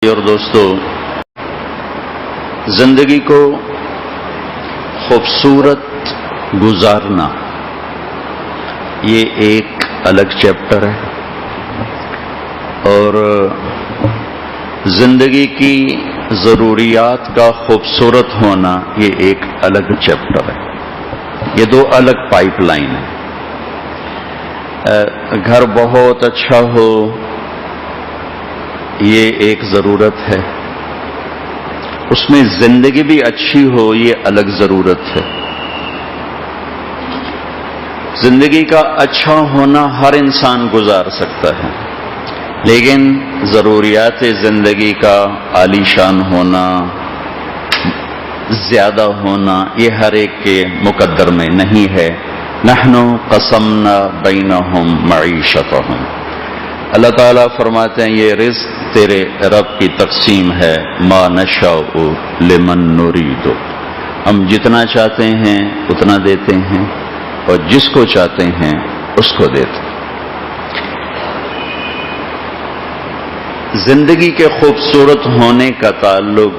اور دوستو، زندگی کو خوبصورت گزارنا یہ ایک الگ چیپٹر ہے، اور زندگی کی ضروریات کا خوبصورت ہونا یہ ایک الگ چیپٹر ہے۔ یہ دو الگ پائپ لائن ہیں۔ گھر بہت اچھا ہو یہ ایک ضرورت ہے، اس میں زندگی بھی اچھی ہو یہ الگ ضرورت ہے۔ زندگی کا اچھا ہونا ہر انسان گزار سکتا ہے، لیکن ضروریات زندگی کا عالی شان ہونا، زیادہ ہونا یہ ہر ایک کے مقدر میں نہیں ہے۔ نحن قسمنا بینہم معیشتہم، اللہ تعالیٰ فرماتے ہیں یہ رزق تیرے رب کی تقسیم ہے، ما نشاء لمن نرید، ہم جتنا چاہتے ہیں اتنا دیتے ہیں اور جس کو چاہتے ہیں اس کو دیتے ہیں۔ زندگی کے خوبصورت ہونے کا تعلق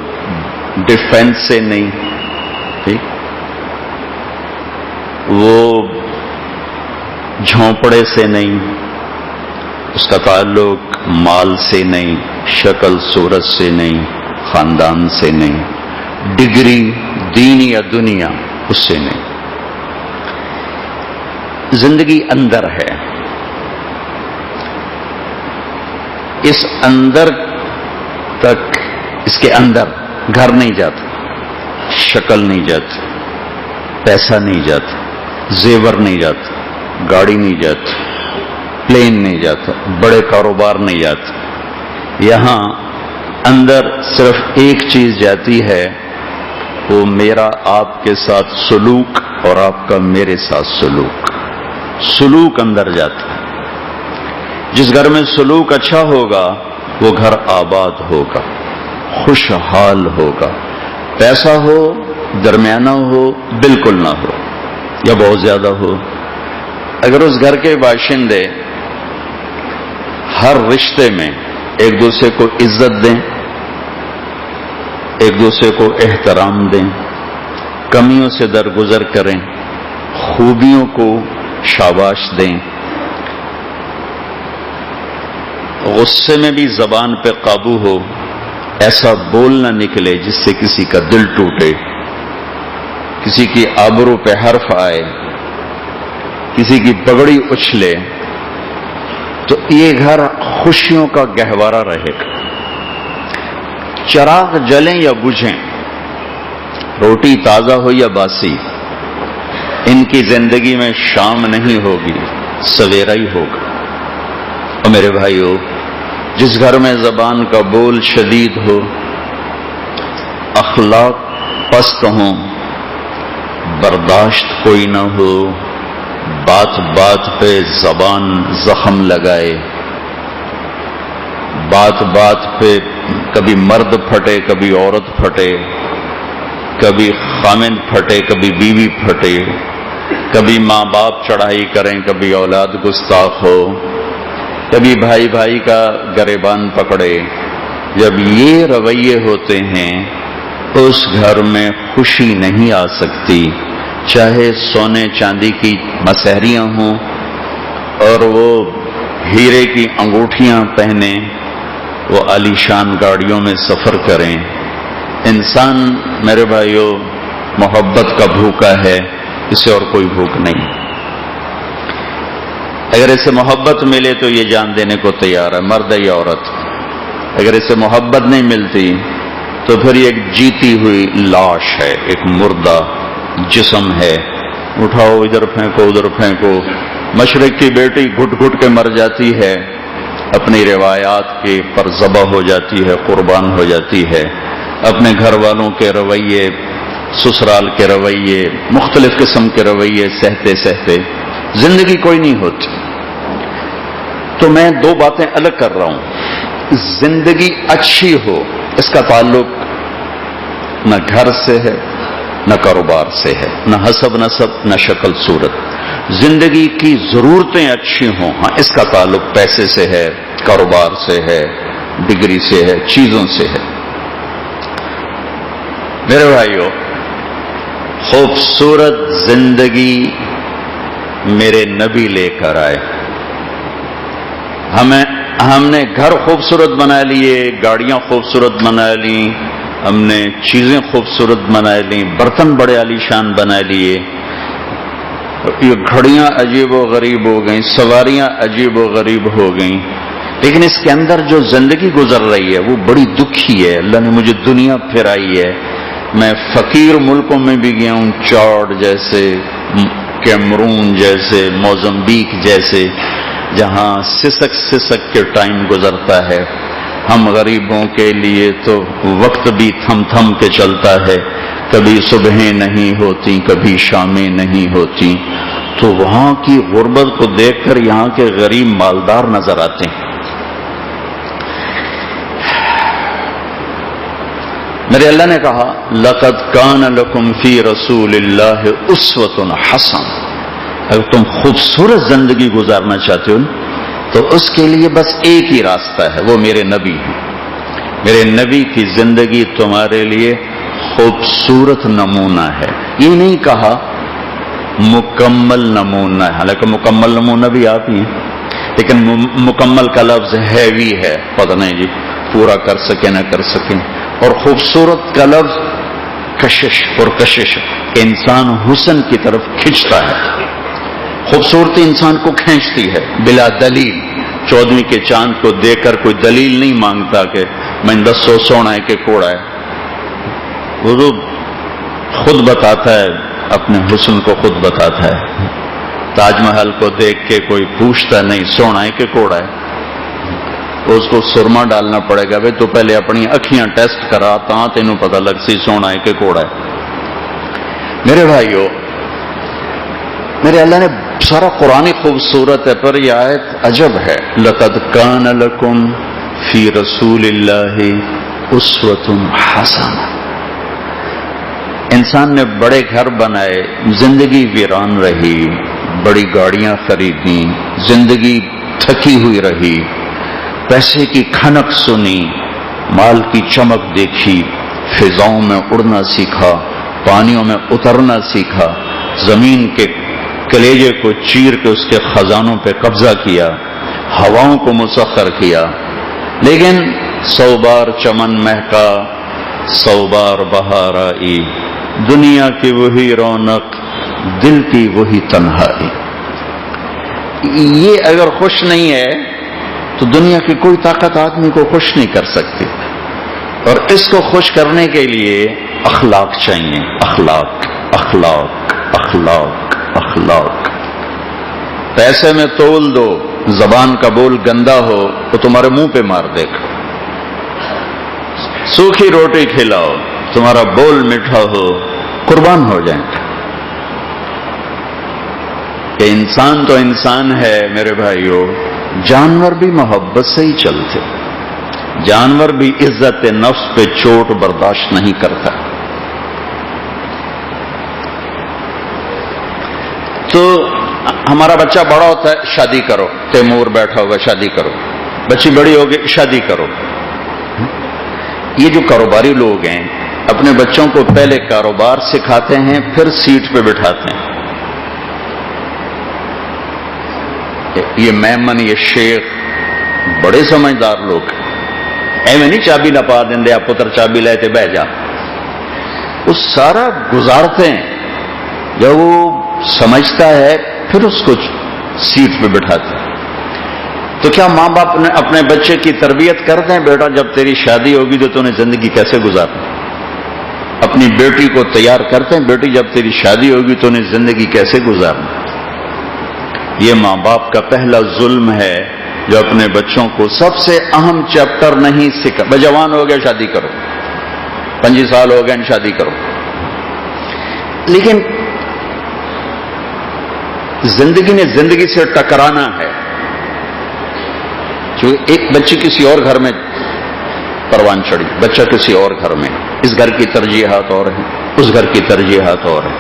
ڈیفینس سے نہیں، ٹھیک، وہ جھونپڑے سے نہیں، اس کا تعلق مال سے نہیں، شکل صورت سے نہیں، خاندان سے نہیں، ڈگری دین یا دنیا اس سے نہیں۔ زندگی اندر ہے، اس اندر تک، اس کے اندر گھر نہیں جاتا، شکل نہیں جاتی، پیسہ نہیں جاتا، زیور نہیں جاتا، گاڑی نہیں جاتی، پلین نہیں جاتا، بڑے کاروبار نہیں جاتے۔ یہاں اندر صرف ایک چیز جاتی ہے، وہ میرا آپ کے ساتھ سلوک اور آپ کا میرے ساتھ سلوک۔ سلوک اندر جاتا ہے۔ جس گھر میں سلوک اچھا ہوگا وہ گھر آباد ہوگا، خوشحال ہوگا۔ پیسہ ہو، درمیانہ ہو، بالکل نہ ہو یا بہت زیادہ ہو، اگر اس گھر کے باشندے ہر رشتے میں ایک دوسرے کو عزت دیں، ایک دوسرے کو احترام دیں، کمیوں سے درگزر کریں، خوبیوں کو شاباش دیں، غصے میں بھی زبان پہ قابو ہو، ایسا بول نہ نکلے جس سے کسی کا دل ٹوٹے، کسی کی آبرو پہ حرف آئے، کسی کی پگڑی اچھلے، تو یہ گھر خوشیوں کا گہوارہ رہے گا۔ چراغ جلیں یا بجھیں، روٹی تازہ ہو یا باسی، ان کی زندگی میں شام نہیں ہوگی، سویرا ہی ہوگا۔ اور میرے بھائیو، جس گھر میں زبان کا بول شدید ہو، اخلاق پست ہوں، برداشت کوئی نہ ہو، بات بات پہ زبان زخم لگائے، بات بات پہ کبھی مرد پھٹے، کبھی عورت پھٹے، کبھی خامند پھٹے، کبھی بیوی پھٹے، کبھی ماں باپ چڑھائی کریں، کبھی اولاد گستاخ ہو، کبھی بھائی بھائی کا گریبان پکڑے۔ جب یہ رویے ہوتے ہیں اس گھر میں خوشی نہیں آ سکتی، چاہے سونے چاندی کی مسہریاں ہوں اور وہ ہیرے کی انگوٹھیاں پہنیں، وہ عالی شان گاڑیوں میں سفر کریں۔ انسان میرے بھائیو محبت کا بھوکا ہے، اسے اور کوئی بھوک نہیں۔ اگر اسے محبت ملے تو یہ جان دینے کو تیار ہے، مرد یا عورت۔ اگر اسے محبت نہیں ملتی تو پھر یہ ایک جیتی ہوئی لاش ہے، ایک مردہ جسم ہے، اٹھاؤ ادھر پھینکو ادھر پھینکو۔ مشرق کی بیٹی گھٹ گھٹ کے مر جاتی ہے، اپنی روایات کے پر ذبح ہو جاتی ہے، قربان ہو جاتی ہے، اپنے گھر والوں کے رویے، سسرال کے رویے، مختلف قسم کے رویے سہتے سہتے زندگی کوئی نہیں ہوتی۔ تو میں دو باتیں الگ کر رہا ہوں۔ زندگی اچھی ہو، اس کا تعلق نہ گھر سے ہے، نہ کاروبار سے ہے، نہ حسب نسب، نہ شکل صورت۔ زندگی کی ضرورتیں اچھی ہوں، ہاں اس کا تعلق پیسے سے ہے، کاروبار سے ہے، ڈگری سے ہے، چیزوں سے ہے۔ میرے بھائیو، خوبصورت زندگی میرے نبی لے کر آئے۔ ہم نے گھر خوبصورت بنا لیے، گاڑیاں خوبصورت بنا لیں، ہم نے چیزیں خوبصورت بنا لیں، برتن بڑے عالیشان بنا لیے، یہ گھڑیاں عجیب و غریب ہو گئیں، سواریاں عجیب و غریب ہو گئیں، لیکن اس کے اندر جو زندگی گزر رہی ہے وہ بڑی دکھی ہے۔ اللہ نے مجھے دنیا پھرائی ہے، میں فقیر ملکوں میں بھی گیا ہوں، چاڈ جیسے، کیمرون جیسے، موزمبیق جیسے، جہاں سسک کے ٹائم گزرتا ہے۔ ہم غریبوں کے لیے تو وقت بھی تھم تھم کے چلتا ہے، کبھی صبحیں نہیں ہوتی، کبھی شامیں نہیں ہوتی، تو وہاں کی غربت کو دیکھ کر یہاں کے غریب مالدار نظر آتے ہیں۔ میرے اللہ نے کہا لَقَدْ كَانَ لَكُمْ فِي رَسُولِ اللَّهِ أُسْوَةٌ حَسَنَةٌ۔ اگر تم خوبصورت زندگی گزارنا چاہتے ہو تو اس کے لیے بس ایک ہی راستہ ہے، وہ میرے نبی ہیں۔ میرے نبی کی زندگی تمہارے لیے خوبصورت نمونہ ہے۔ یہ نہیں کہا مکمل نمونہ ہے، حالانکہ مکمل نمونہ بھی آپ ہی ہیں، لیکن مکمل کا لفظ ہیوی ہے، پتہ نہیں جی پورا کر سکیں نہ کر سکیں، اور خوبصورت کا لفظ کشش اور کشش، انسان حسن کی طرف کھنچتا ہے، خوبصورتی انسان کو کھینچتی ہے بلا دلیل۔ 14ویں کے چاند کو دیکھ کر کوئی دلیل نہیں مانگتا کہ میں دسو سونا ہے کہ کوڑا ہے، وہ تو خود بتاتا ہے، اپنے حسن کو خود بتاتا ہے۔ تاج محل کو دیکھ کے کوئی پوچھتا نہیں سونا ہے کہ کوڑا ہے، اس کو سرما ڈالنا پڑے گا، بھائی تو پہلے اپنی اکھیاں ٹیسٹ کرا تا تینوں پتہ لگ سی سونا ہے کہ کوڑا ہے۔ میرے بھائیو، میرے اللہ نے سارا قرآن خوبصورت ہے، پر یہ آیت عجب ہے، لَقَدْ كَانَ لَكُمْ فِي رَسُولِ اللَّهِ أُسْوَةٌ حَسَنَةٌ۔ انسان نے بڑے گھر بنائے، زندگی ویران رہی، بڑی گاڑیاں خریدی، زندگی تھکی ہوئی رہی، پیسے کی کھنک سنی، مال کی چمک دیکھی، فضاؤں میں اڑنا سیکھا، پانیوں میں اترنا سیکھا، زمین کے کلیجے کو چیر کے اس کے خزانوں پہ قبضہ کیا، ہواؤں کو مسخر کیا، لیکن 100 بار چمن مہکا، 100 بار بہار آئی، دنیا کی وہی رونق، دل کی وہی تنہائی۔ یہ اگر خوش نہیں ہے تو دنیا کی کوئی طاقت آدمی کو خوش نہیں کر سکتی، اور اس کو خوش کرنے کے لیے اخلاق چاہیے، اخلاق اخلاق اخلاق اخلاق۔ پیسے میں تول دو، زبان کا بول گندا ہو تو تمہارے منہ پہ مار دے گا، سوکھی روٹی کھلاؤ تمہارا بول میٹھا ہو قربان ہو جائیں گے۔ کہ انسان تو انسان ہے میرے بھائیو، جانور بھی محبت سے ہی چلتے، جانور بھی عزت نفس پہ چوٹ برداشت نہیں کرتا۔ تو ہمارا بچہ بڑا ہوتا ہے، شادی کرو، تیمور بیٹھا ہوگا شادی کرو، بچی بڑی ہوگی شادی کرو۔ یہ جو کاروباری لوگ ہیں اپنے بچوں کو پہلے کاروبار سکھاتے ہیں، پھر سیٹ پہ بٹھاتے ہیں۔ یہ میمن، یہ شیخ بڑے سمجھدار لوگ ہیں، ایویں نہیں چابی نہ پا دیں دے آپ پتر چابی لے تے بہ جا، وہ سارا گزارتے ہیں، جب وہ سمجھتا ہے پھر اس کو سیٹ پہ بٹھاتے ہیں۔ تو کیا ماں باپ نے اپنے بچے کی تربیت کرتے ہیں، بیٹا جب تیری شادی ہوگی تو تم نے زندگی کیسے گزارنا؟ اپنی بیٹی کو تیار کرتے ہیں، بیٹی جب تیری شادی ہوگی تو نے زندگی کیسے گزارنا؟ یہ ماں باپ کا پہلا ظلم ہے جو اپنے بچوں کو سب سے اہم چیپٹر نہیں سکھا۔ جوان ہو گیا شادی کرو، 25 سال ہو گئے شادی کرو، لیکن زندگی نے زندگی سے ٹکرانا ہے۔ جو ایک بچی کسی اور گھر میں پروان چڑھی، بچہ کسی اور گھر میں، اس گھر کی ترجیحات اور ہیں، اس گھر کی ترجیحات اور ہیں،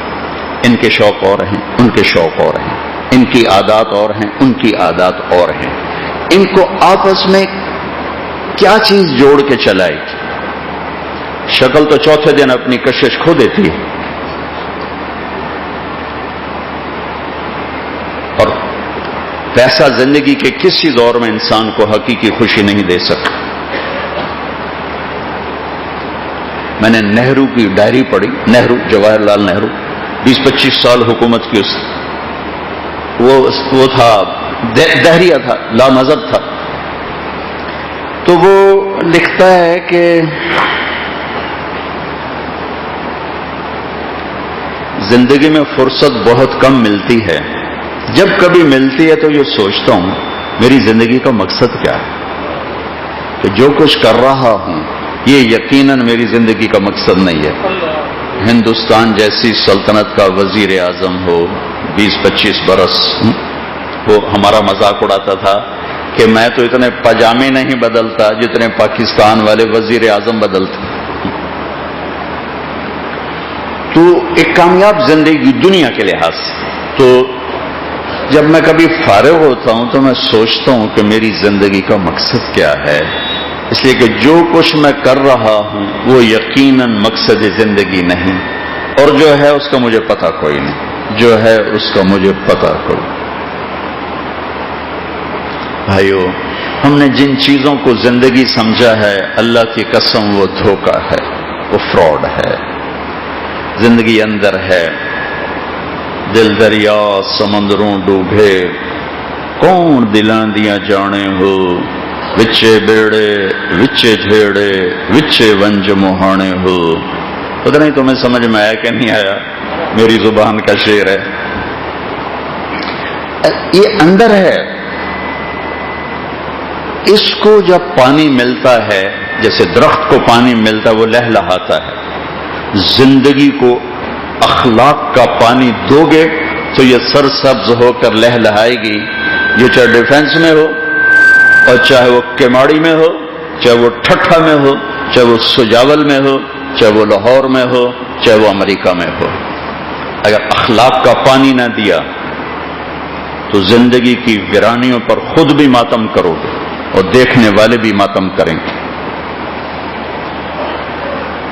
ان کے شوق اور ہیں، ان کے شوق اور ہیں، ان کی عادات اور ہیں، ان کی عادات اور ہیں، ان کو آپس میں کیا چیز جوڑ کے چلائے گی؟ شکل تو چوتھے دن اپنی کشش کھو دیتی ہے، اور پیسہ زندگی کے کسی دور میں انسان کو حقیقی خوشی نہیں دے سکتا۔ میں نے نہرو کی ڈائری پڑھی، نہرو، جواہر لال نہرو، 20-25 سال حکومت کی، وہ تھا دہریہ تھا، لا مذہب تھا۔ تو وہ لکھتا ہے کہ زندگی میں فرصت بہت کم ملتی ہے، جب کبھی ملتی ہے تو یہ سوچتا ہوں میری زندگی کا مقصد کیا ہے، کہ جو کچھ کر رہا ہوں یہ یقیناً میری زندگی کا مقصد نہیں ہے۔ ہندوستان جیسی سلطنت کا وزیر اعظم ہو 20-25 برس، وہ ہمارا مذاق اڑاتا تھا کہ میں تو اتنے پاجامے نہیں بدلتا جتنے پاکستان والے وزیر اعظم بدلتے۔ تو ایک کامیاب زندگی دنیا کے لحاظ سے، تو جب میں کبھی فارغ ہوتا ہوں تو میں سوچتا ہوں کہ میری زندگی کا مقصد کیا ہے، اس لیے کہ جو کچھ میں کر رہا ہوں وہ یقیناً مقصد زندگی نہیں، اور جو ہے اس کا مجھے پتہ کوئی نہیں، جو ہے اس کا مجھے پتہ کوئی۔ بھائیو، ہم نے جن چیزوں کو زندگی سمجھا ہے، اللہ کی قسم وہ دھوکہ ہے، وہ فراڈ ہے۔ زندگی اندر ہے، دل دریا سمندروں ڈوبے، کون دلاں دیاں جانے ہو، وچے بیڑے وچے جھیڑے وچے ونج مہانے ہو۔ پتہ نہیں تمہیں سمجھ میں آیا کہ نہیں آیا، میری زبان کا شعر ہے، یہ اندر ہے۔ اس کو جب پانی ملتا ہے، جیسے درخت کو پانی ملتا ہے وہ لہلہاتا ہے، زندگی کو اخلاق کا پانی دو گے تو یہ سرسبز ہو کر لہلہائے گی، یہ چاہے ڈیفنس میں ہو، اور چاہے وہ کیماڑی میں ہو، چاہے وہ ٹھٹھا میں ہو، چاہے وہ سجاول میں ہو، چاہے وہ لاہور میں ہو، چاہے وہ امریکہ میں ہو۔ اگر اخلاق کا پانی نہ دیا تو زندگی کی ویرانیوں پر خود بھی ماتم کرو گے اور دیکھنے والے بھی ماتم کریں گے۔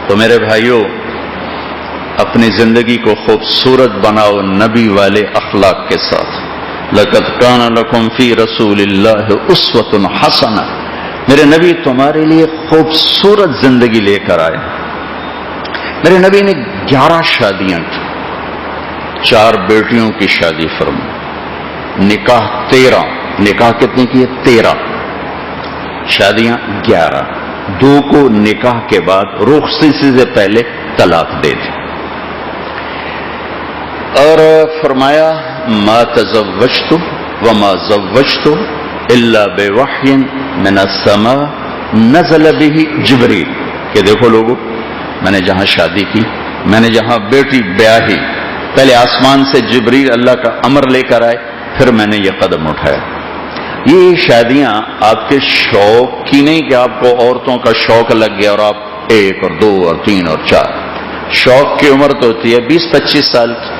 تو میرے بھائیوں، اپنی زندگی کو خوبصورت بناؤ نبی والے اخلاق کے ساتھ۔ لَقَدْ كَانَ لَكُمْ فِي رَسُولِ اللَّهِ أُسْوَةٌ حَسَنَةٌ، میرے نبی تمہارے لیے خوبصورت زندگی لے کر آئے۔ میرے نبی نے 11 شادیاں کی، 4 بیٹیوں کی شادی فرمائی، نکاح 13، نکاح کتنے کیے؟ 13، شادیاں 11، 2 کو نکاح کے بعد رخصتی سے پہلے طلاق دے دی، اور فرمایا ما تزوجت وما زوجت الا بوحی من السماء نزل به جبریل، کہ دیکھو لوگو، میں نے جہاں شادی کی، میں نے جہاں بیٹی بیاہی، پہلے آسمان سے جبریل اللہ کا امر لے کر آئے، پھر میں نے یہ قدم اٹھایا۔ یہ شادیاں آپ کے شوق کی نہیں کہ آپ کو عورتوں کا شوق لگ گیا اور آپ 1 اور 2 اور 3 اور 4، شوق کی عمر تو ہوتی ہے 20-25 سال کی،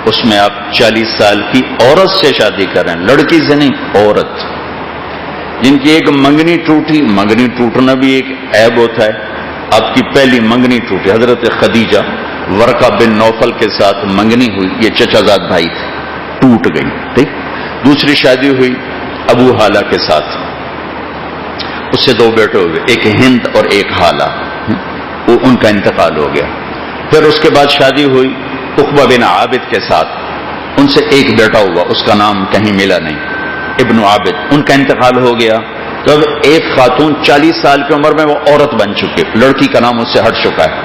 اس میں آپ 40 سال کی عورت سے شادی کریں، لڑکی سے نہیں، عورت جن کی ایک منگنی ٹوٹی، منگنی ٹوٹنا بھی ایک عیب ہوتا ہے، آپ کی پہلی منگنی ٹوٹی، حضرت خدیجہ ورقہ بن نوفل کے ساتھ منگنی ہوئی، یہ چچا زاد بھائی تھے، ٹوٹ گئی، ٹھیک۔ دوسری شادی ہوئی ابو حالہ کے ساتھ، اس سے 2 بیٹے ہوئے، ایک ہند اور ایک حالہ، وہ ان کا انتقال ہو گیا۔ پھر اس کے بعد شادی ہوئی عقبہ بن عابد کے ساتھ، ان سے ایک بیٹا ہوا، اس کا نام کہیں ملا نہیں، ابن عابد، ان کا انتقال ہو گیا۔ تو اب ایک خاتون 40 سال کی عمر میں وہ عورت بن چکی، لڑکی کا نام اس سے ہٹ چکا ہے،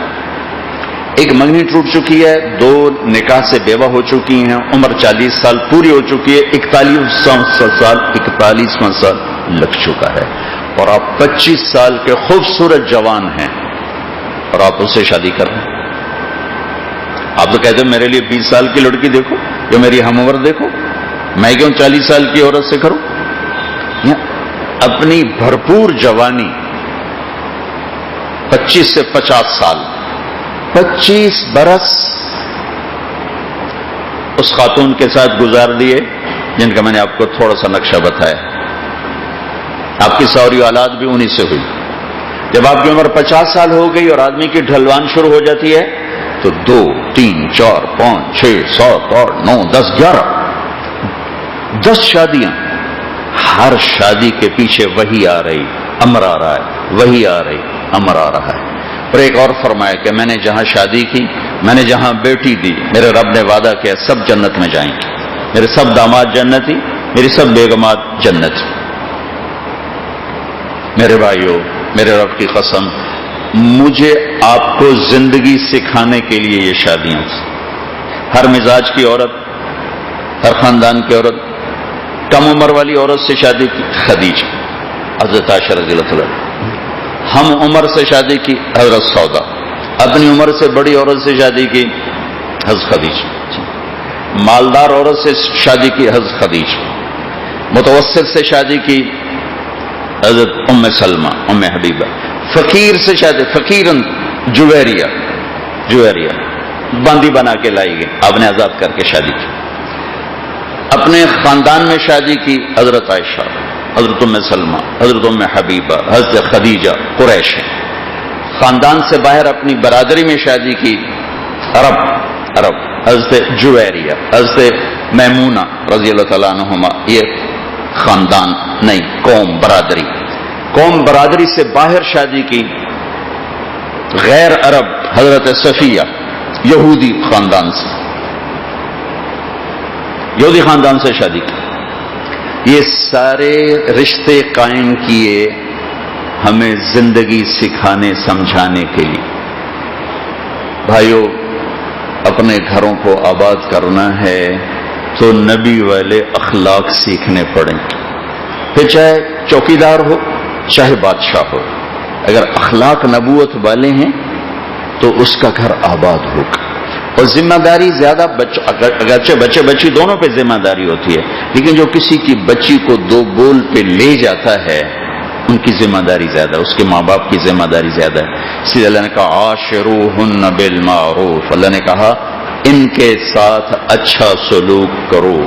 ایک منگنی ٹوٹ چکی ہے، 2 نکاح سے بیوہ ہو چکی ہیں، عمر 40 سال پوری ہو چکی ہے، 41واں سال لگ چکا ہے، اور آپ 25 سال کے خوبصورت جوان ہیں اور آپ اس سے شادی کر رہے ہیں۔ آپ تو کہتے ہیں میرے لیے 20 سال کی لڑکی دیکھو یا میری ہم عمر دیکھو، میں کیوں 40 سال کی عورت سے کروں؟ اپنی بھرپور جوانی 25 سے 50 سال، 25 برس اس خاتون کے ساتھ گزار دیے جن کا میں نے آپ کو تھوڑا سا نقشہ بتایا، آپ کی ساری اولاد بھی انہی سے ہوئی۔ جب آپ کی عمر 50 سال ہو گئی اور آدمی کی ڈھلوان شروع ہو جاتی ہے تو 2 3 4 5 6 7 8 9 10 11 10 شادیاں، ہر شادی کے پیچھے وہی آ رہی امر آ رہا ہے، وہی آ رہی امر آ رہا ہے۔ اور ایک اور فرمایا کہ میں نے جہاں شادی کی، میں نے جہاں بیٹی دی، میرے رب نے وعدہ کیا سب جنت میں جائیں گے، میرے سب داماد جنتی، میری سب بیگمات جنت۔ میرے بھائیوں، میرے رب کی قسم، مجھے آپ کو زندگی سکھانے کے لیے یہ شادیاں، ہر مزاج کی عورت، ہر خاندان کی عورت، کم عمر والی عورت سے شادی کی خدیجہ حضرت عائشہ رضی اللہ عنہ، ہم عمر سے شادی کی حضرت سودا، اپنی عمر سے بڑی عورت سے شادی کی حضرت خدیجہ، مالدار عورت سے شادی کی حضرت خدیجہ، متوسط سے شادی کی حضرت ام سلمہ ام حبیبہ، فقیر سے شادی فقیرن جویریہ باندی بنا کے لائی گئی، آپ نے آزاد کر کے شادی کی۔ اپنے خاندان میں شادی کی حضرت عائشہ، حضرت ام سلمہ، حضرت ام حبیبہ، حضرت خدیجہ قریش، خاندان سے باہر اپنی برادری میں شادی کی عرب حضرت جویریہ، حضرت میمونہ رضی اللہ تعالیٰ عنہما، یہ خاندان نہیں قوم برادری سے باہر شادی کی غیر عرب حضرت صفیہ، یہودی خاندان سے شادی کی۔ یہ سارے رشتے قائم کیے ہمیں زندگی سکھانے سمجھانے کے لیے۔ بھائیوں، اپنے گھروں کو آباد کرنا ہے تو نبی والے اخلاق سیکھنے پڑیں، پھر چاہے چوکیدار ہو چاہے بادشاہ ہو، اگر اخلاق نبوت والے ہیں تو اس کا گھر آباد ہوگا۔ اور ذمہ داری زیادہ اگرچہ بچے بچی دونوں پہ ذمہ داری ہوتی ہے، لیکن جو کسی کی بچی کو 2 بول پہ لے جاتا ہے ان کی ذمہ داری زیادہ، اس کے ماں باپ کی ذمہ داری زیادہ ہے۔ اس لیے اللہ نے کہا عاشروہن بالمعروف، اللہ نے کہا ان کے ساتھ اچھا سلوک کرو،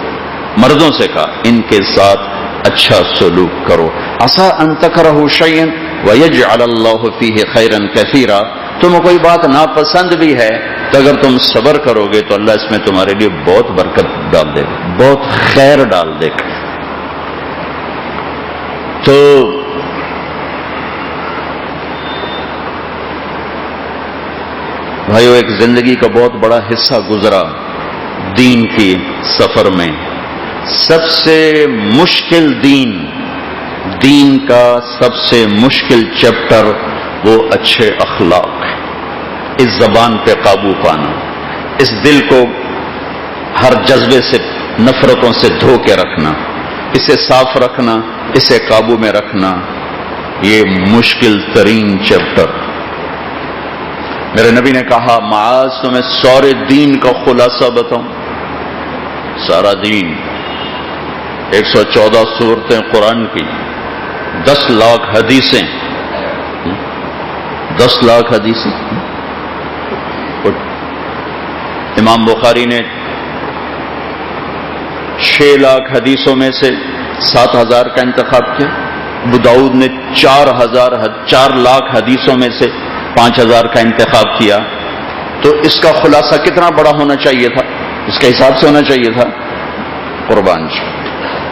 مردوں سے کہا ان کے ساتھ اچھا سلوک کرو۔ عسیٰ ان تکرہوا شیئا ویجعل اللہ فیہ خیرا کثیرا، تمہیں کوئی بات ناپسند بھی ہے تو اگر تم صبر کرو گے تو اللہ اس میں تمہارے لیے بہت برکت ڈال دے گا، بہت خیر ڈال دے گا۔ تو بھائیو، ایک زندگی کا بہت بڑا حصہ گزرا دین کی سفر میں۔ سب سے مشکل دین کا سب سے مشکل چیپٹر وہ اچھے اخلاق ہے۔ اس زبان پہ قابو پانا، اس دل کو ہر جذبے سے نفرتوں سے دھو کے رکھنا، اسے صاف رکھنا، اسے قابو میں رکھنا، یہ مشکل ترین چیپٹر۔ میرے نبی نے کہا معاذ تمہیں سارے دین کا خلاصہ بتاؤں، سارا دین 114 سورتیں قرآن کی، 10 لاکھ حدیثیں، 10 لاکھ حدیثیں۔ امام بخاری نے 6 لاکھ حدیثوں میں سے 7,000 کا انتخاب کیا، ابو داؤد نے 4 لاکھ حدیثوں میں سے 5,000 کا انتخاب کیا۔ تو اس کا خلاصہ کتنا بڑا ہونا چاہیے تھا، اس کے حساب سے ہونا چاہیے تھا۔ قربان جی،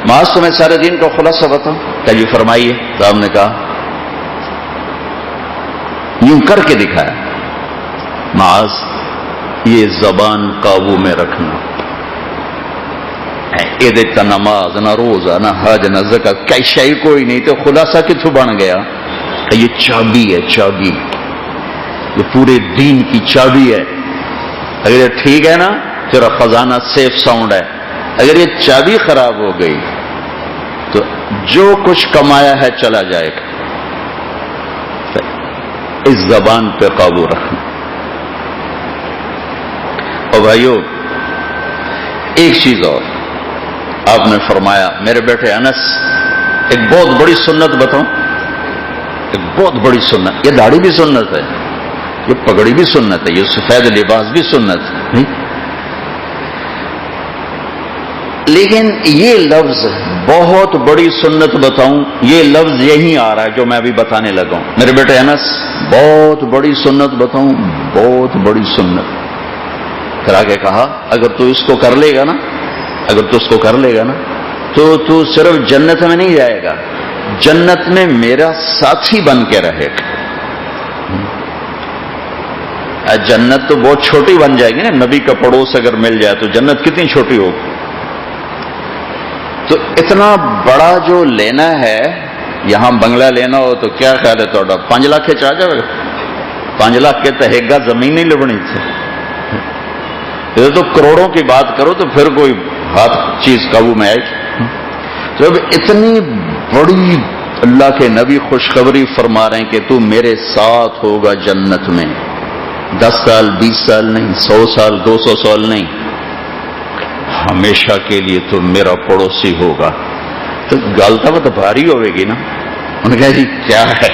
معاذ تمہیں سارے دین کا خلاصہ بتاؤں، کیا جی فرمائیے؟ صاحب نے کہا یوں کر کے دکھایا، معاذ یہ زبان قابو میں رکھنا، عید نہ نماز نہ روزہ نہ حج نہ زکات، کئی شے کوئی نہیں تو خلاصہ کتوں بن گیا؟ یہ چابی ہے، چابی، یہ پورے دین کی چابی ہے۔ اگر یہ ٹھیک ہے نا تیرا خزانہ سیف ساؤنڈ ہے، اگر یہ چابی خراب ہو گئی تو جو کچھ کمایا ہے چلا جائے گا۔ اس زبان پہ قابو رکھنا۔ اور بھائیو، ایک چیز اور آپ نے فرمایا، میرے بیٹے انس، ایک بہت بڑی سنت بتاؤں، ایک بہت بڑی سنت، یہ داڑھی بھی سنت ہے، یہ پگڑی بھی سنت ہے، یہ سفید لباس بھی سنت ہے، لیکن یہ لفظ بہت بڑی سنت بتاؤں، یہ لفظ یہی آ رہا ہے جو میں ابھی بتانے لگا ہوں۔ میرے بیٹے انس، بہت بڑی سنت بتاؤں، بہت بڑی سنت۔ پھر آگے کہا اگر تو اس کو کر لے گا نا، اگر تو اس کو کر لے گا نا تو صرف جنت میں نہیں جائے گا، جنت میں میرا ساتھی بن کے رہے گا۔ جنت تو بہت چھوٹی بن جائے گی نا، نبی کا پڑوس اگر مل جائے تو جنت کتنی چھوٹی ہوگی۔ تو اتنا بڑا جو لینا ہے، یہاں بنگلہ لینا ہو تو کیا خیال ہے تھوڑا 5 لاکھ کے چاہ جائے گا؟ 5 لاکھ کے تہے گا زمین نہیں لبنی تھی۔ تو کروڑوں کی بات کرو تو پھر کوئی ہاتھ چیز قابو میں آئے گی۔ تو اب اتنی بڑی اللہ کے نبی خوشخبری فرما رہے ہیں کہ تو میرے ساتھ ہوگا جنت میں، 10 سال 20 سال نہیں، 100 سال 200 سال نہیں، ہمیشہ کے لیے تو میرا پڑوسی ہوگا۔ تو گالتا وہ تو بھاری ہوئے گی نا۔ انہوں نے کہا جی کیا ہے؟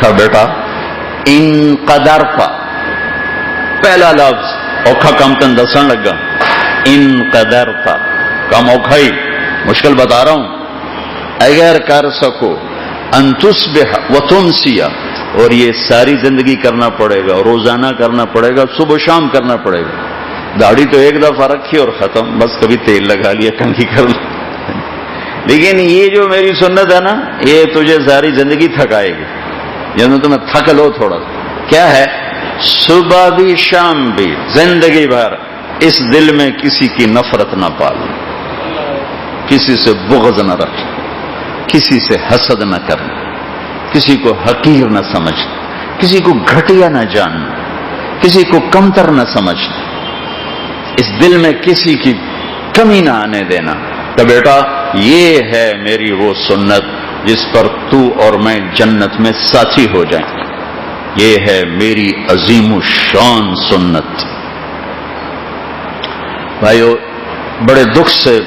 کہا بیٹا ان قدرتا، پہلا لفظ اوکھا کم تن دسن لگا، ان قدرتا کم اوکھا ہی مشکل بتا رہا ہوں، اگر کر سکو ان تصبح وتمسی، اور یہ ساری زندگی کرنا پڑے گا، روزانہ کرنا پڑے گا، صبح شام کرنا پڑے گا۔ داڑھی تو ایک دفعہ رکھی اور ختم، بس کبھی تیل لگا لیا، کنگھی کر لی، لیکن یہ جو میری سنت ہے نا یہ تجھے ساری زندگی تھکائے گی، جب تمہیں تھک لو تھوڑا۔ کیا ہے؟ صبح بھی شام بھی زندگی بھر اس دل میں کسی کی نفرت نہ پالو، کسی سے بغض نہ رکھ، کسی سے حسد نہ کرنا، کسی کو حقیر نہ سمجھنا، کسی کو گھٹیا نہ جاننا، کسی کو کمتر نہ سمجھنا، اس دل میں کسی کی کمی نہ آنے دینا۔ تو بیٹا یہ ہے میری وہ سنت جس پر تو اور میں جنت میں ساتھی ہو جائیں، یہ ہے میری عظیم الشان سنت۔ بھائیو بڑے دکھ سے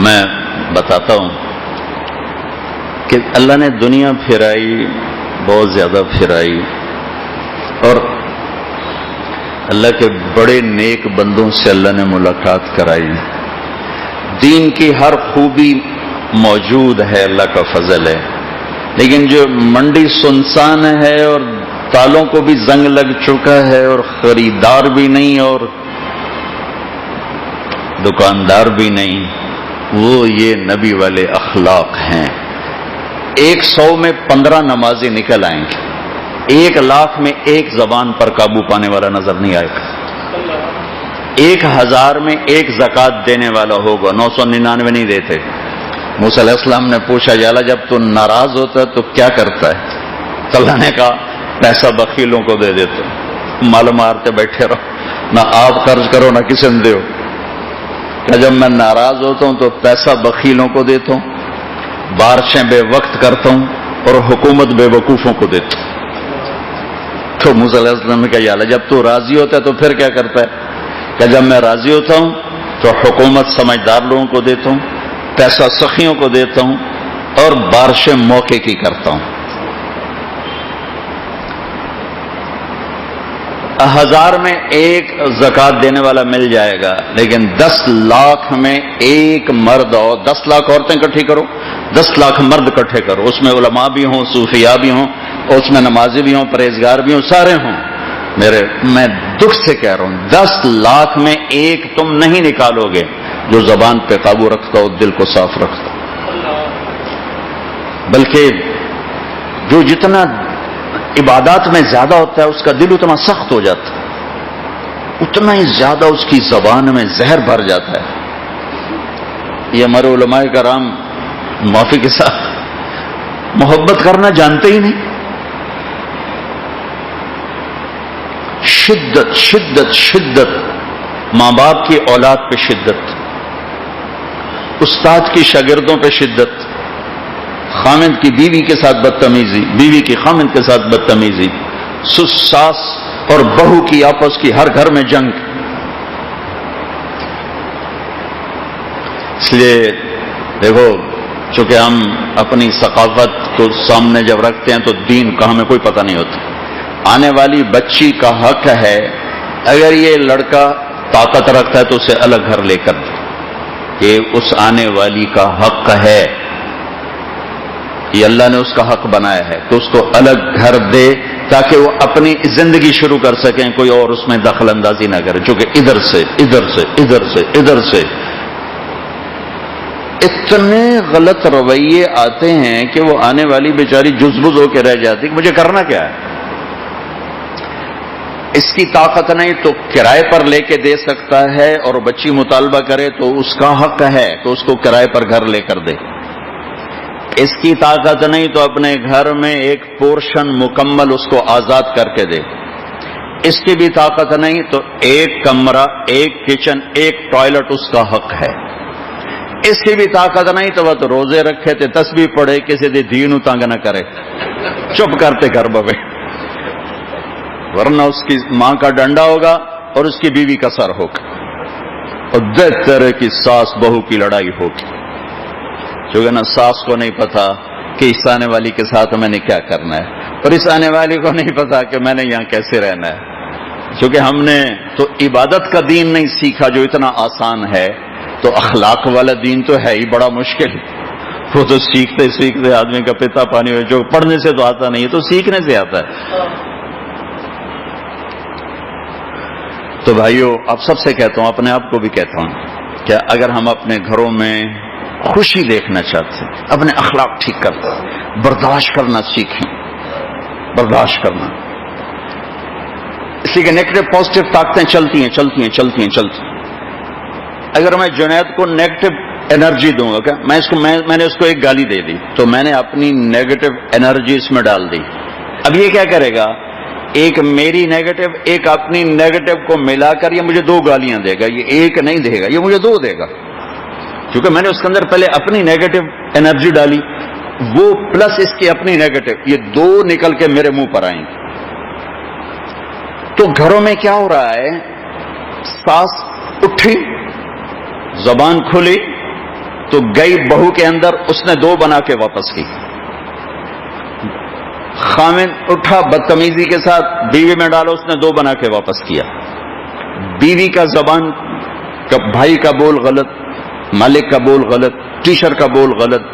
میں بتاتا ہوں کہ اللہ نے دنیا پھرائی، بہت زیادہ پھرائی، اور اللہ کے بڑے نیک بندوں سے اللہ نے ملاقات کرائی۔ دین کی ہر خوبی موجود ہے، اللہ کا فضل ہے، لیکن جو منڈی سنسان ہے اور تالوں کو بھی زنگ لگ چکا ہے اور خریدار بھی نہیں اور دکاندار بھی نہیں، وہ یہ نبی والے اخلاق ہیں۔ 100 میں 15 نمازی نکل آئیں گے، 1,00,000 میں ایک زبان پر قابو پانے والا نظر نہیں آئے گا، 1000 میں ایک زکوٰۃ دینے والا ہوگا، 999 نہیں دیتے۔ موسیٰ علیہ السلام نے پوچھا یا اللہ جب تو ناراض ہوتا ہے تو کیا کرتا ہے؟ تو اللہ نے کہا پیسہ بخیلوں کو دے دیتے، مال مارتے بیٹھے رہو، نہ آپ خرچ کرو نہ کسی نے دیو۔ کہ جب میں ناراض ہوتا ہوں تو پیسہ بخیلوں کو دیتا ہوں، بارشیں بے وقت کرتا ہوں اور حکومت بے وقوفوں کو دیتا ہوں۔ تو موسیٰ علیہ السلام نے کہا یا اللہ جب تو راضی ہوتا ہے تو پھر کیا کرتا ہے؟ کہ جب میں راضی ہوتا ہوں تو حکومت سمجھدار لوگوں کو دیتا ہوں، پیسہ سخیوں کو دیتا ہوں اور بارشیں موقع کی کرتا ہوں۔ 1000 میں ایک زکوٰۃ دینے والا مل جائے گا، لیکن 10 لاکھ میں ایک مرد، اور 10 لاکھ عورتیں اکٹھی کرو، 10 لاکھ مرد اکٹھے کرو، اس میں علماء بھی ہوں، صوفیاء بھی ہوں، اس میں نمازی بھی ہوں، پرہیزگار بھی ہوں، سارے ہوں۔ میں دکھ سے کہہ رہا ہوں 10 لاکھ میں ایک تم نہیں نکالو گے جو زبان پہ قابو رکھتا ہو، دل کو صاف رکھتا ہو، بلکہ جو جتنا عبادات میں زیادہ ہوتا ہے اس کا دل اتنا سخت ہو جاتا ہے، اتنا ہی زیادہ اس کی زبان میں زہر بھر جاتا ہے۔ یہ ہمارے علماء کرام معافی کے ساتھ محبت کرنا جانتے ہی نہیں، شدت شدت شدت، ماں باپ کی اولاد پہ شدت، استاد کی شاگردوں پہ شدت، خامند کی بیوی کے ساتھ بدتمیزی، بیوی کی خامند کے ساتھ بدتمیزی، ساس اور بہو کی آپس کی ہر گھر میں جنگ۔ اس لیے دیکھو چونکہ ہم اپنی ثقافت کو سامنے جب رکھتے ہیں تو دین کا ہمیں کوئی پتہ نہیں ہوتا۔ آنے والی بچی کا حق ہے اگر یہ لڑکا طاقت رکھتا ہے تو اسے الگ گھر لے کر دے، یہ اس آنے والی کا حق ہے۔ یہ اللہ نے اس کا حق بنایا ہے کہ اس کو الگ گھر دے تاکہ وہ اپنی زندگی شروع کر سکیں، کوئی اور اس میں دخل اندازی نہ کرے، چونکہ ادھر سے اتنے غلط رویے آتے ہیں کہ وہ آنے والی بیچاری جزبز ہو کے رہ جاتی کہ مجھے کرنا کیا ہے۔ اس کی طاقت نہیں تو کرائے پر لے کے دے سکتا ہے، اور بچی مطالبہ کرے تو اس کا حق ہے کہ اس کو کرائے پر گھر لے کر دے۔ اس کی طاقت نہیں تو اپنے گھر میں ایک پورشن مکمل اس کو آزاد کر کے دے۔ اس کی بھی طاقت نہیں تو ایک کمرہ، ایک کچن، ایک ٹوائلٹ اس کا حق ہے۔ اس کی بھی طاقت نہیں تو وہ تو روزے رکھے تھے، تسبیح پڑھے، کسی دے دین تنگ نہ کرے، چپ کرتے گھر بوے، ورنہ اس کی ماں کا ڈنڈا ہوگا اور اس کی بیوی کا سر ہوگا، اور دے طرح کی ساس بہو کی لڑائی ہوگی، کیونکہ نا ساس کو نہیں پتا کہ اس آنے والی کے ساتھ میں نے کیا کرنا ہے، اور اس آنے والی کو نہیں پتا کہ میں نے یہاں کیسے رہنا ہے، کیونکہ ہم نے تو عبادت کا دین نہیں سیکھا جو اتنا آسان ہے، تو اخلاق والا دین تو ہے ہی بڑا مشکل۔ وہ تو سیکھتے سیکھتے آدمی کا پیتا پانی ہو، جو پڑھنے سے تو آتا نہیں ہے، تو سیکھنے سے آتا ہے۔ تو بھائیو، اب سب سے کہتا ہوں، اپنے آپ کو بھی کہتا ہوں کہ اگر ہم اپنے گھروں میں خوشی دیکھنا چاہتے ہیں، اپنے اخلاق ٹھیک کرتے ہیں، برداشت کرنا سیکھیں، برداشت کرنا، اسی کے نیگیٹو پازیٹو طاقتیں چلتی ہیں۔ اگر میں جنید کو نیگیٹو انرجی دوں گا، کہ میں نے اس کو ایک گالی دے دی، تو میں نے اپنی نیگیٹو انرجی اس میں ڈال دی۔ اب یہ کیا کرے گا، ایک میری نیگیٹو، ایک اپنی نیگیٹو کو ملا کر یہ مجھے 2 گالیاں دے گا، یہ ایک نہیں دے گا، یہ مجھے 2 دے گا، کیونکہ میں نے اس کے اندر پہلے اپنی نیگیٹو انرجی ڈالی، وہ پلس اس کی اپنی نیگیٹو، یہ 2 نکل کے میرے منہ پر آئیں گے۔ تو گھروں میں کیا ہو رہا ہے، ساس اٹھی، زبان کھلی تو گئی بہو کے اندر، اس نے 2 بنا کے واپس کی، خامن اٹھا بدتمیزی کے ساتھ بیوی میں ڈالا، اس نے 2 بنا کے واپس کیا۔ بیوی کا زبان کا، بھائی کا بول غلط، مالک کا بول غلط، ٹیچر کا بول غلط۔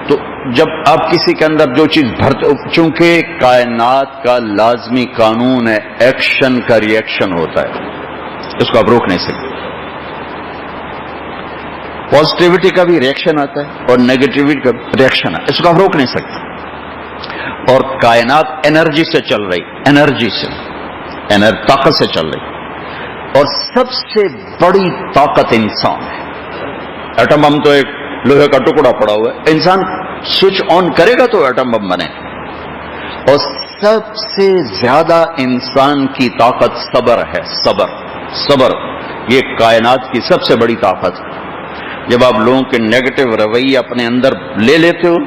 تو جب آپ کسی کے اندر جو چیز بھرتے، چونکہ کائنات کا لازمی قانون ہے، ایکشن کا ری ایکشن ہوتا ہے، اس کو آپ روک نہیں سکتے۔ پازیٹیوٹی کا بھی ری ایکشن آتا ہے اور نیگیٹیوٹی کا ری ایکشن ہے، اس کو آپ روک نہیں سکتے۔ اور کائنات انرجی سے چل رہی، انرجی سے، طاقت سے چل رہی، اور سب سے بڑی طاقت انسان ہے۔ ایٹم بم تو ایک لوہے کا ٹکڑا پڑا ہوا ہے، انسان سوئچ آن کرے گا تو ایٹم بم بنے۔ اور سب سے زیادہ انسان کی طاقت صبر ہے، صبر یہ کائنات کی سب سے بڑی طاقت ہے۔ جب آپ لوگوں کے نیگیٹو رویے اپنے اندر لے لیتے ہو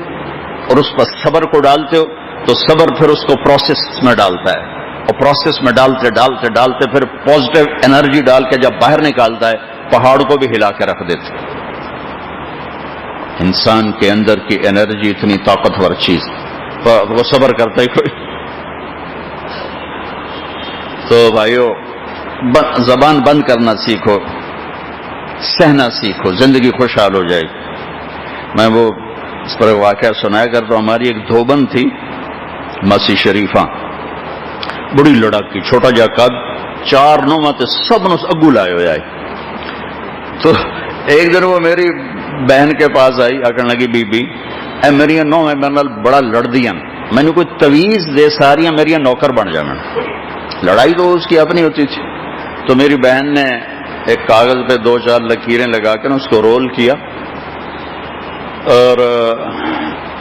اور اس پر صبر کو ڈالتے ہو، تو صبر پھر اس کو پروسیس میں ڈالتا ہے، اور پروسیس میں ڈالتے پھر پازیٹیو انرجی ڈال کے جب باہر نکالتا ہے، پہاڑ کو بھی ہلا کے رکھ دیتے۔ انسان کے اندر کی انرجی اتنی طاقتور چیز، وہ صبر کرتا ہی کوئی۔ تو بھائیو، زبان بند کرنا سیکھو، سہنا سیکھو، زندگی خوشحال ہو جائے گی۔ میں وہ اس پر واقعہ سنایا کرتا ہوں، ہماری ایک دھوبن تھی ماسی شریفہ، بڑی لڑکی، چھوٹا جا قد، 4 نومت سب نو اگو لائے ہو جائے۔ تو ایک دن وہ میری بہن کے پاس آئی، آکر لگی بی بی اے میری نو میں میرے نال بڑا لڑ دیا، میں نے کوئی تویز دے ساریاں میری نوکر بن جائیں۔ لڑائی تو اس کی اپنی ہوتی تھی۔ تو میری بہن نے ایک کاغذ پہ 2-4 لکیریں لگا کر اس کو رول کیا اور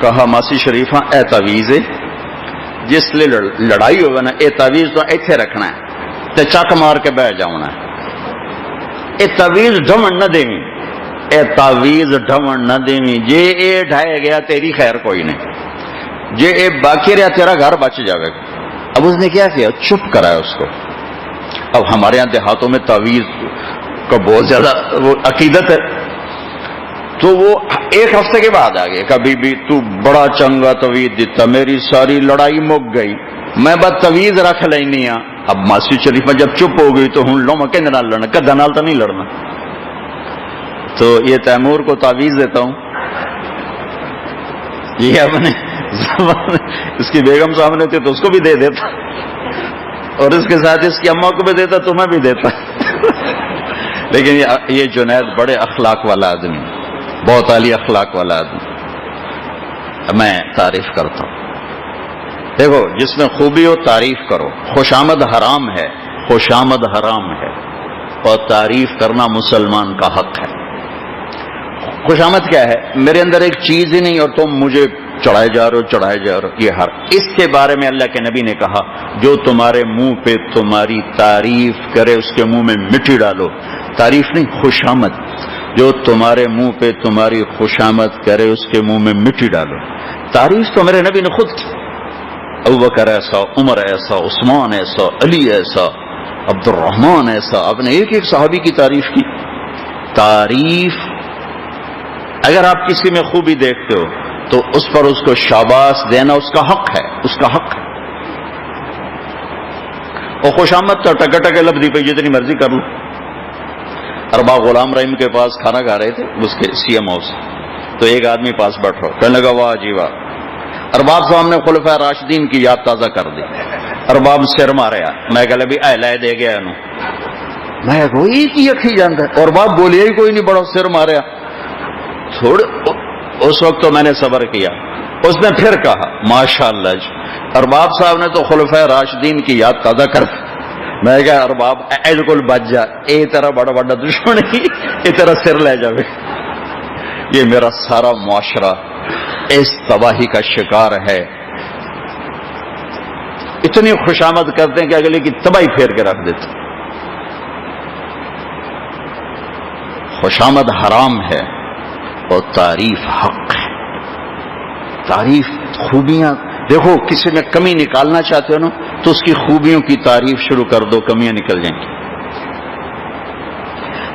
کہا ماسی شریفہ اے تعویذ ہے، جس لیے لڑائی ہوگا نا، اے تعویذ تو ایتھے رکھنا ہے تے چک مار کے بہ جاؤنا ہے، اے تعویذ ڈھمن نہ دیویں، اے تعویذ ڈھمن نہ دیویں، جے اے ڈھائے گیا تیری خیر کوئی نہیں، جے اے باقی رہا تیرا گھر بچ جاوے گا۔ اب اس نے کیا کیا، چپ کرایا اس کو۔ اب ہمارے یہاں دیہاتوں میں تعویذ کا بہت زیادہ وہ عقیدت ہے، تو وہ 1 ہفتے کے بعد آ گئے، کبھی بھی تو بڑا چنگا تویز دیتا، میری ساری لڑائی مک گئی، میں بس تویز رکھ لینی ہاں۔ اب ماسی شریفہ جب چپ ہو گئی تو ہوں لو میں کہنے نال لڑنا، کدھا نال تو نہیں لڑنا۔ تو یہ تیمور کو تعویذ دیتا ہوں، یہ اپنے اس کی بیگم سامنے تھی تو اس کو بھی دے دیتا، اور اس کے ساتھ اس کی اماں کو بھی دیتا، تمہیں بھی دیتا۔ لیکن یہ جنید بڑے اخلاق والا آدمی، بہت اعلی اخلاق والا آدمی، میں تعریف کرتا ہوں۔ دیکھو جس میں خوبی ہو تعریف کرو۔ خوشامد حرام ہے، خوشامد حرام ہے، اور تعریف کرنا مسلمان کا حق ہے۔ خوشامد کیا ہے؟ میرے اندر ایک چیز ہی نہیں اور تم مجھے چڑھائے جا رہے ہو، چڑھائے جا رہے ہو، یہ اس کے بارے میں اللہ کے نبی نے کہا جو تمہارے منہ پہ تمہاری تعریف کرے اس کے منہ میں مٹی ڈالو۔ تعریف نہیں، خوشامد۔ جو تمہارے منہ پہ تمہاری خوشامد کرے اس کے منہ میں مٹی ڈالو۔ تعریف تو میرے نبی نے خود کی، ابوبکر ایسا، عمر ایسا، عثمان ایسا، علی ایسا، عبد الرحمن ایسا، آپ نے ایک ایک صحابی کی تعریف کی۔ تعریف اگر آپ کسی میں خوبی دیکھتے ہو تو اس پر اس کو شاباش دینا اس کا حق ہے، اس کا حق ہے۔ اور خوشامد تو ٹکے لفظی پہ جتنی مرضی کر لو۔ ارباب غلام رحیم کے پاس کھانا کھا رہے تھے اس کے سی ایم ہاؤس، تو ایک آدمی پاس بیٹھا کہنے لگا واہ جی واہ۔ ارباب صاحب نے خلفائے راشدین کی یاد تازہ کر دی۔ ارباب سر ماریا، میں کہ بھی اہلائے دے گیا انہوں، میں کوئی کی اکھی جانتا ہے، اور باپ بولیا ہی کوئی نہیں، بڑا سر ماریا۔ تھوڑے اس وقت تو میں نے صبر کیا، اس نے پھر کہا ماشاءاللہ جی، ارباب صاحب نے تو خلفائے راشدین کی یاد تازہ کر دی۔ میں کہا ارباب بالکل بچ جا، اے طرح بڑا بڑا دشمن ہی اے طرح سر لے جاوے۔ یہ میرا سارا معاشرہ اس تباہی کا شکار ہے۔ اتنی خوشامد کرتے ہیں کہ اگلے کی تباہی پھیر کے رکھ دیتے۔ خوشامد حرام ہے اور تعریف حق ہے۔ تعریف، خوبیاں دیکھو، کسی میں کمی نکالنا چاہتے ہو نا تو اس کی خوبیوں کی تعریف شروع کر دو، کمیاں نکل جائیں گی۔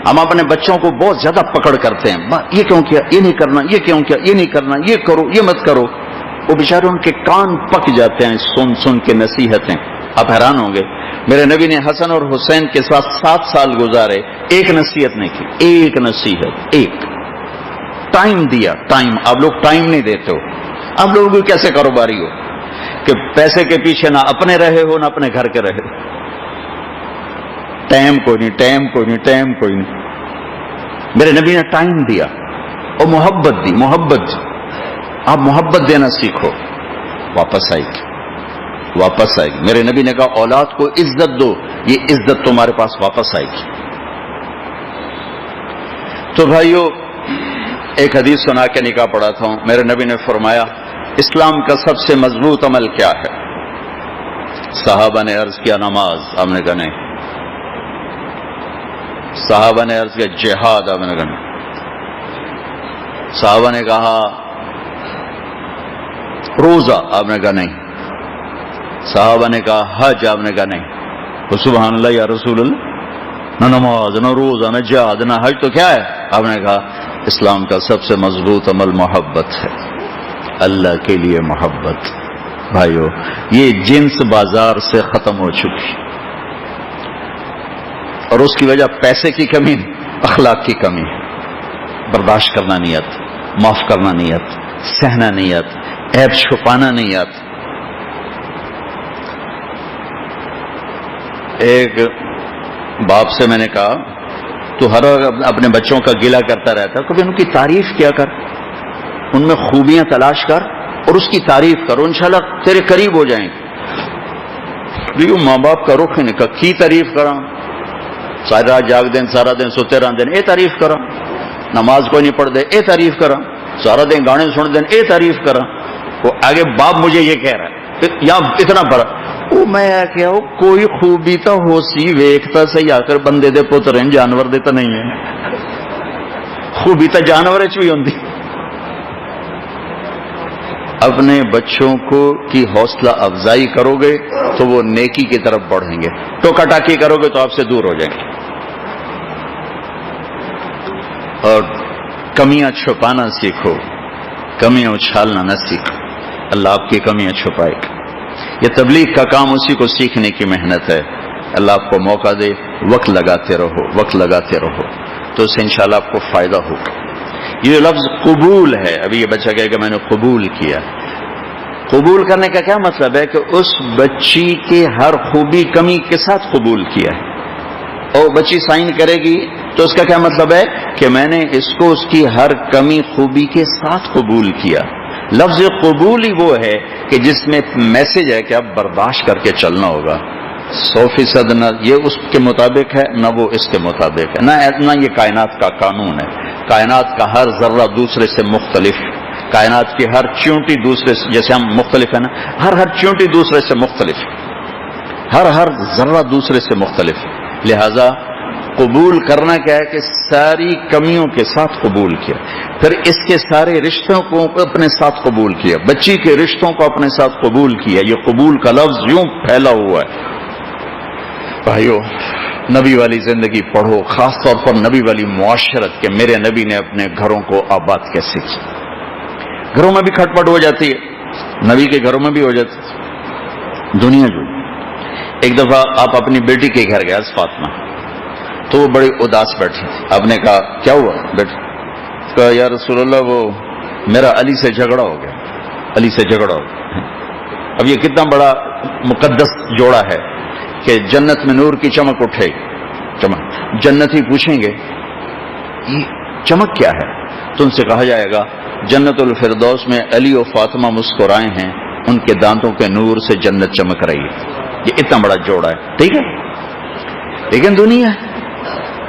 ہم اپنے بچوں کو بہت زیادہ پکڑ کرتے ہیں، یہ کیوں کیا، یہ نہیں کرنا، یہ کیوں کیا، یہ نہیں کرنا، یہ کرو، یہ مت کرو۔ وہ بیچارے ان کے کان پک جاتے ہیں سن سن کے نصیحتیں۔ آپ حیران ہوں گے، میرے نبی نے حسن اور حسین کے ساتھ 7 سال گزارے، ایک نصیحت نہیں کی، ایک نصیحت، ایک ٹائم دیا۔ ٹائم، آپ لوگ ٹائم نہیں دیتے ہو۔ آپ لوگوں کو کیسے کاروباری ہو کہ پیسے کے پیچھے نہ اپنے رہے ہو نہ اپنے گھر کے رہے ہو۔ ٹائم کوئی نہیں، ٹائم کوئی نہیں، ٹائم کوئی نہیں۔ میرے نبی نے ٹائم دیا اور محبت دی، محبت دی۔ آپ محبت دینا سیکھو، واپس آئے گی، واپس آئے گی۔ میرے نبی نے کہا اولاد کو عزت دو، یہ عزت تمہارے پاس واپس آئے گی۔ تو بھائیو، ایک حدیث سنا کے نکاح پڑھاتا ہوں۔ میرے نبی نے فرمایا اسلام کا سب سے مضبوط عمل کیا ہے؟ صحابہ نے عرض کیا نماز، آپ نے کہا نہیں۔ صحابہ نے عرض کیا جہاد، آپ نے کہا نہیں۔ صحابہ نے کہا روزہ، آپ نے کہا نہیں۔ صحابہ نے کہا حج، آپ نے کہا نہیں۔ تو سبحان اللہ یا رسول اللہ، نہ نماز نہ روزہ نہ جہاد نہ حج تو کیا ہے؟ آپ نے کہا اسلام کا سب سے مضبوط عمل محبت ہے، اللہ کے لیے محبت۔ بھائیو، یہ جنس بازار سے ختم ہو چکی، اور اس کی وجہ پیسے کی کمی، اخلاق کی کمی۔ برداشت کرنا نہیں آتا، معاف کرنا نہیں آتا، سہنا نہیں آتا، عیب چھپانا نہیں آتا۔ ایک باپ سے میں نے کہا تو ہر وقت اپنے بچوں کا گلہ کرتا رہتا، کبھی ان کی تعریف کیا کر، ان میں خوبیاں تلاش کر اور اس کی تعریف کرو، انشاءاللہ تیرے قریب ہو جائیں گے۔ ماں باپ کا رخ نہیں کی تعریف کرا، ساری رات جاگ دیں، سارا دن سوتے رہ دیں، اے تعریف کرا، نماز کوئی نہیں پڑھ دے، اے تعریف کرا، سارا دن گانے سن دیں، اے تعریف کرا۔ وہ آگے باپ مجھے یہ کہہ رہا ہے، یا اتنا بڑا وہ میں کیا ہوں، کوئی خوبی تو ہو سی ویکھتا سی آ کر بندے دے پتر ہیں، جانور دے تو نہیں ہے۔ خوبی تو جانور بھی ہوندی۔ اپنے بچوں کو کی حوصلہ افزائی کرو گے تو وہ نیکی کی طرف بڑھیں گے، ٹوکا ٹاکی کرو گے تو آپ سے دور ہو جائیں گے۔ اور کمیاں چھپانا سیکھو، کمیاں اچھالنا نہ سیکھو، اللہ آپ کی کمیاں چھپائے گا۔ یہ تبلیغ کا کام اسی کو سیکھنے کی محنت ہے۔ اللہ آپ کو موقع دے، وقت لگاتے رہو، وقت لگاتے رہو، تو اس سے انشاءاللہ آپ کو فائدہ ہوگا۔ یہ لفظ قبول ہے. ابھی یہ بچہ کہے کہ میں نے قبول کیا. قبول کرنے کا کیا مطلب ہے؟ کہ اس بچی کے ہر خوبی کمی کے ساتھ قبول کیا ہے. اور بچی سائن کرے گی تو اس کا کیا مطلب ہے؟ کہ میں نے اس کو اس کی ہر کمی خوبی کے ساتھ قبول کیا. لفظ قبول ہی وہ ہے کہ جس میں میسج ہے کہ اب برداشت کر کے چلنا ہوگا. 100% نہ یہ اس کے مطابق ہے نہ وہ اس کے مطابق ہے، نہ یہ کائنات کا قانون ہے. کائنات کا ہر ذرہ دوسرے سے مختلف، کائنات کی ہر چیونٹی دوسرے سے، جیسے ہم مختلف ہیں نا، ہر چیونٹی دوسرے سے مختلف، ہر ذرہ دوسرے سے مختلف. لہذا قبول کرنا کیا ہے کہ ساری کمیوں کے ساتھ قبول کیا، پھر اس کے سارے رشتوں کو اپنے ساتھ قبول کیا، بچی کے رشتوں کو اپنے ساتھ قبول کیا. یہ قبول کا لفظ یوں پھیلا ہوا ہے. بھائیو، نبی والی زندگی پڑھو، خاص طور پر نبی والی معاشرت کے میرے نبی نے اپنے گھروں کو آباد کیسے کی. گھروں میں بھی کھٹ پٹ ہو جاتی ہے، نبی کے گھروں میں بھی ہو جاتی ہے. دنیا جو ایک دفعہ آپ اپنی بیٹی کے گھر گئے فاطمہ، تو وہ بڑی اداس بیٹھی تھی. آپ نے کہا کیا ہوا بیٹا؟ کہا یا رسول اللہ وہ میرا علی سے جھگڑا ہو گیا. علی سے جھگڑا ہو گیا. اب یہ کتنا بڑا مقدس جوڑا ہے کہ جنت میں نور کی چمک اٹھے گی. چمک جنتی پوچھیں گے یہ چمک کیا ہے؟ تو ان سے کہا جائے گا جنت الفردوس میں علی و فاطمہ مسکرائے ہیں، ان کے دانتوں کے نور سے جنت چمک رہی ہے. یہ اتنا بڑا جوڑا ہے، ٹھیک ہے. لیکن دنیا ہے.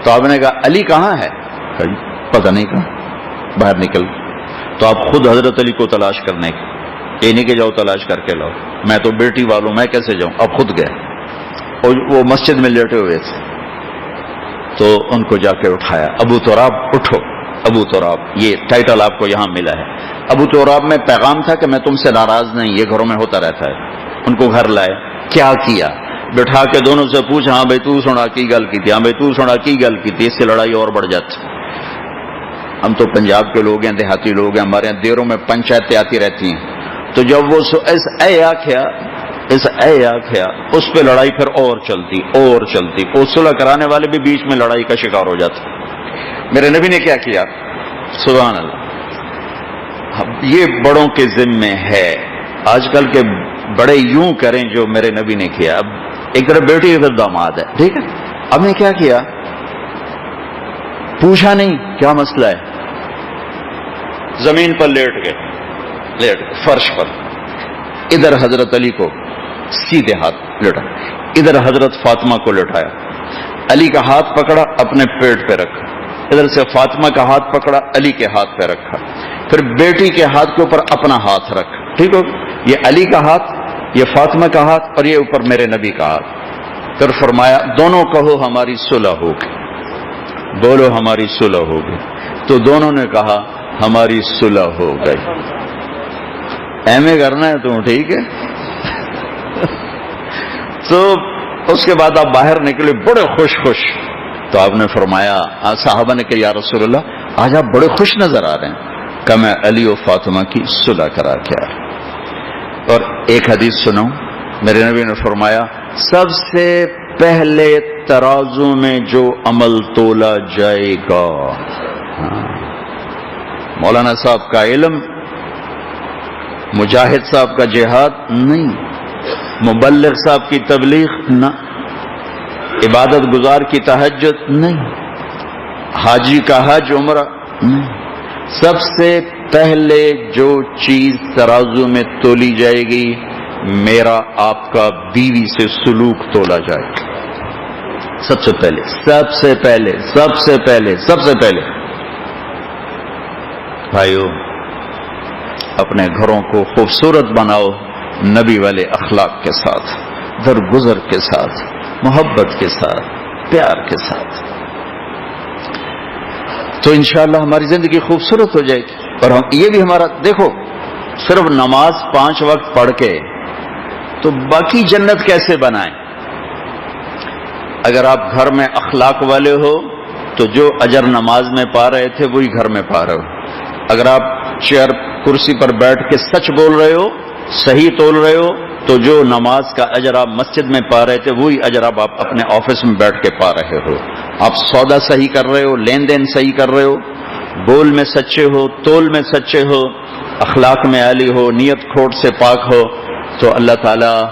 تو آپ نے کہا علی کہاں ہے؟ پتہ نہیں کہاں، باہر نکل. تو آپ خود حضرت علی کو تلاش کرنے کی، یہ نہیں کہ جاؤ تلاش کر کے لاؤ، میں تو بیٹی والوں میں کیسے جاؤں. آپ خود گئے اور وہ مسجد میں لیٹے ہوئے تھے تو ان کو جا کے اٹھایا. ابو تراب اٹھو. ابو تراب یہ ٹائٹل آپ کو یہاں ملا ہے. ابو تراب میں پیغام تھا کہ میں تم سے ناراض نہیں، یہ گھروں میں ہوتا رہتا ہے. ان کو گھر لائے. کیا کیا؟ بٹھا کے دونوں سے پوچھا ہاں بھائی تو سنا کی گل کی تھی، ہاں بھائی تو سنا کی گل کی تھی. اس سے لڑائی اور بڑھ جاتی. ہم تو پنجاب کے لوگ ہیں، دیہاتی لوگ ہیں، ہمارے یہاں دیروں میں پنچایتیں آتی رہتی ہیں. تو جب وہ آخیا اس پہ لڑائی پھر اور چلتی. وہ صلح کرانے والے بھی بیچ میں لڑائی کا شکار ہو جاتے. میرے نبی نے کیا کیا؟ سبحان اللہ. یہ بڑوں کے ذمے ہے. آج کل کے بڑے یوں کریں جو میرے نبی نے کیا. اب ایک طرف بیٹی پھر داماد ہے، ٹھیک ہے. اب نے کیا کیا؟ پوچھا نہیں کیا مسئلہ ہے، زمین پر لیٹ گئے فرش پر. ادھر حضرت علی کو سیدھے ہاتھ لٹا، ادھر حضرت فاطمہ کو لٹایا. علی کا ہاتھ پکڑا، اپنے پیٹ پہ رکھا. ادھر سے فاطمہ کا ہاتھ پکڑا، علی کے ہاتھ پہ رکھا. پھر بیٹی کے ہاتھ کے اوپر اپنا ہاتھ رکھا. ٹھیک ہو، یہ علی کا ہاتھ، یہ فاطمہ کا ہاتھ، اور یہ اوپر میرے نبی کا ہاتھ. پھر فرمایا دونوں کہو ہماری صلح ہوگی. بولو ہماری صلح ہوگی. تو دونوں نے کہا ہماری صلح ہو گئی. ایمے کرنا ہے تم، ٹھیک ہے. تو اس کے بعد آپ باہر نکلے بڑے خوش. تو آپ نے فرمایا، صحابہ نے کہا یا رسول اللہ آج آپ بڑے خوش نظر آ رہے ہیں. کہ میں علی و فاطمہ کی صلح کرا کے آ رہا. اور ایک حدیث سناؤں. میرے نبی نے فرمایا سب سے پہلے ترازو میں جو عمل تولا جائے گا، مولانا صاحب کا علم، مجاہد صاحب کا جہاد نہیں، مبلغ صاحب کی تبلیغ نہ، عبادت گزار کی تہجد نہیں، حاجی کا حج عمرہ نہیں. سب سے پہلے جو چیز ترازو میں تولی جائے گی، میرا آپ کا بیوی سے سلوک تولا جائے گا. سب سے پہلے بھائیو، اپنے گھروں کو خوبصورت بناؤ نبی والے اخلاق کے ساتھ، درگزر کے ساتھ، محبت کے ساتھ، پیار کے ساتھ. تو انشاءاللہ ہماری زندگی خوبصورت ہو جائے گی. اور ہم یہ بھی ہمارا دیکھو، صرف نماز 5 وقت پڑھ کے تو باقی جنت کیسے بنائیں؟ اگر آپ گھر میں اخلاق والے ہو تو جو اجر نماز میں پا رہے تھے وہی گھر میں پا رہے ہو. اگر آپ چیئر کرسی پر بیٹھ کے سچ بول رہے ہو، صحیح تول رہے ہو، تو جو نماز کا اجر آپ مسجد میں پا رہے تھے وہی اجر آپ اپنے آفس میں بیٹھ کے پا رہے ہو. آپ سودا صحیح کر رہے ہو، لین دین صحیح کر رہے ہو، بول میں سچے ہو، تول میں سچے ہو، اخلاق میں عالی ہو، نیت کھوٹ سے پاک ہو، تو اللہ تعالیٰ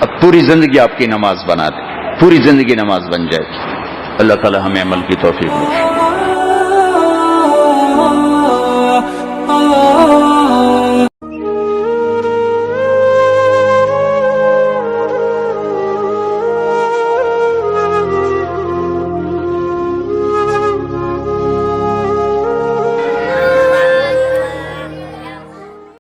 اب پوری زندگی آپ کی نماز بنا دے، پوری زندگی نماز بن جائے گی۔ اللہ تعالیٰ ہمیں عمل کی توفیق دے۔